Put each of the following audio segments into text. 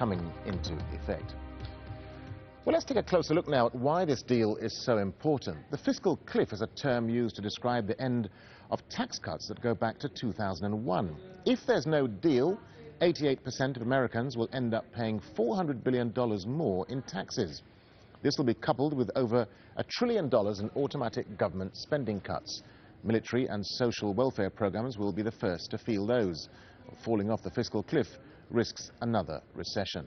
coming into effect. Well, let's take a closer look now at why this deal is so important. The fiscal cliff is a term used to describe the end of tax cuts that go back to 2001. If there's no deal, 88% of Americans will end up paying $400 billion more in taxes. This will be coupled with over $1 trillion in automatic government spending cuts. Military and social welfare programs will be the first to feel those. Falling off the fiscal cliff risks another recession.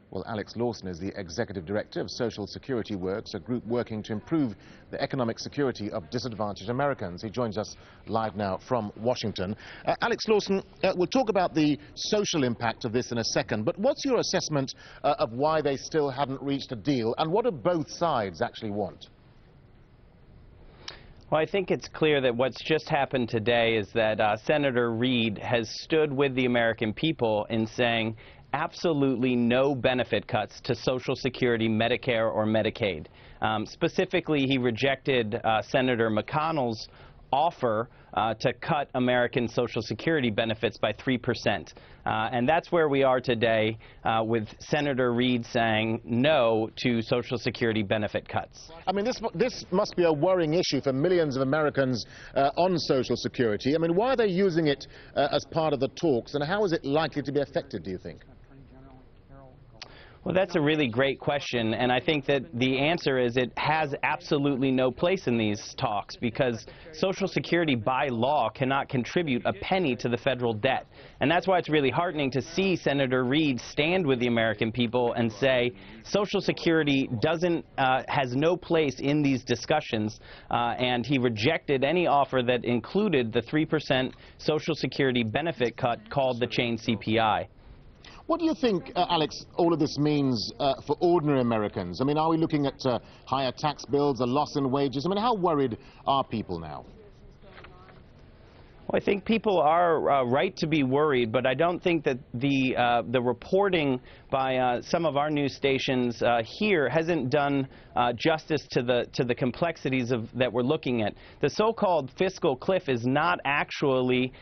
Well, Alex Lawson is the Executive Director of Social Security Works, a group working to improve the economic security of disadvantaged Americans. He joins us live now from Washington. Alex Lawson, we'll talk about the social impact of this in a second, but what's your assessment of why they still haven't reached a deal, and what do both sides actually want? Well, I think it's clear that what's just happened today is that Senator Reid has stood with the American people in saying absolutely no benefit cuts to Social Security, Medicare, or Medicaid. Specifically, he rejected Senator McConnell's offer to cut American Social Security benefits by 3%. And that's where we are today with Senator Reid saying no to Social Security benefit cuts. I mean, this must be a worrying issue for millions of Americans on Social Security. I mean, why are they using it as part of the talks, and how is it likely to be affected, do you think? Well, that's a really great question, and I think that the answer is it has absolutely no place in these talks because Social Security by law cannot contribute a penny to the federal debt. And that's why it's really heartening to see Senator Reid stand with the American people and say Social Security has no place in these discussions, and he rejected any offer that included the 3% Social Security benefit cut called the Chained-CPI. What do you think, Alex, all of this means for ordinary Americans? I mean, are we looking at higher tax bills, a loss in wages? I mean, how worried are people now? Well, I think people are right to be worried, but I don't think that the reporting by some of our news stations here hasn't done justice to the complexities that we're looking at. The so-called fiscal cliff is not actually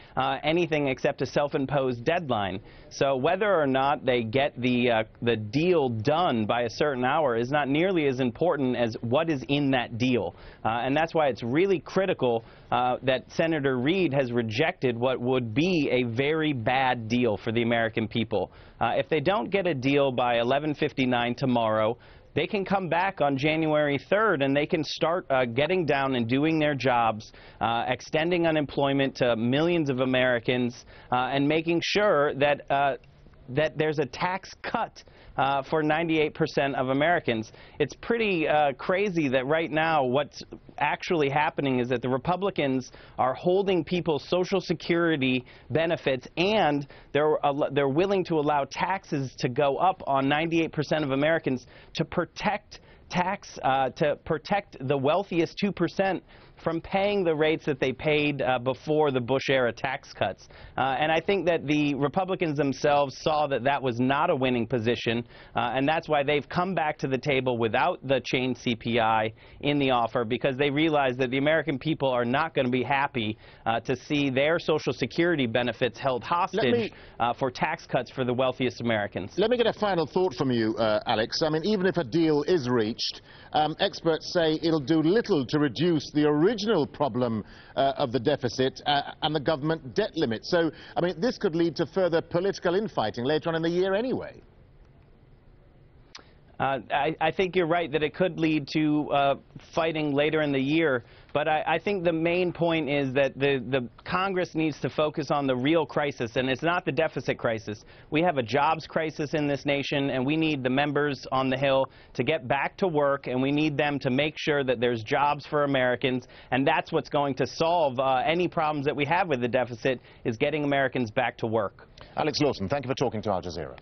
anything except a self-imposed deadline. So whether or not they get the deal done by a certain hour is not nearly as important as what is in that deal. And that's why it's really critical that Senator Reid has rejected what would be a very bad deal for the American people. If they don't get a deal by 11:59 tomorrow, they can come back on January 3rd and they can start getting down and doing their jobs, extending unemployment to millions of Americans, and making sure that there's a tax cut for 98% of Americans. It's pretty crazy that right now what's actually happening is that the Republicans are holding people's Social Security benefits, and they're willing to allow taxes to go up on 98% of Americans to protect the wealthiest 2% from paying the rates that they paid before the Bush-era tax cuts. And I think that the Republicans themselves saw that that was not a winning position, and that's why they've come back to the table without the Chained-CPI in the offer, because they realize that the American people are not going to be happy to see their Social Security benefits held hostage for tax cuts for the wealthiest Americans. Let me get a final thought from you, Alex. I mean, even if a deal is reached, experts say it'll do little to reduce the original problem of the deficit and the government debt limit. So, I mean, this could lead to further political infighting later on in the year anyway. I think you're right that it could lead to fighting later in the year, but I think the main point is that the Congress needs to focus on the real crisis, and it's not the deficit crisis. We have a jobs crisis in this nation, and we need the members on the Hill to get back to work, and we need them to make sure that there's jobs for Americans, and that's what's going to solve any problems that we have with the deficit, is getting Americans back to work. Alex Lawson, thank you for talking to Al Jazeera.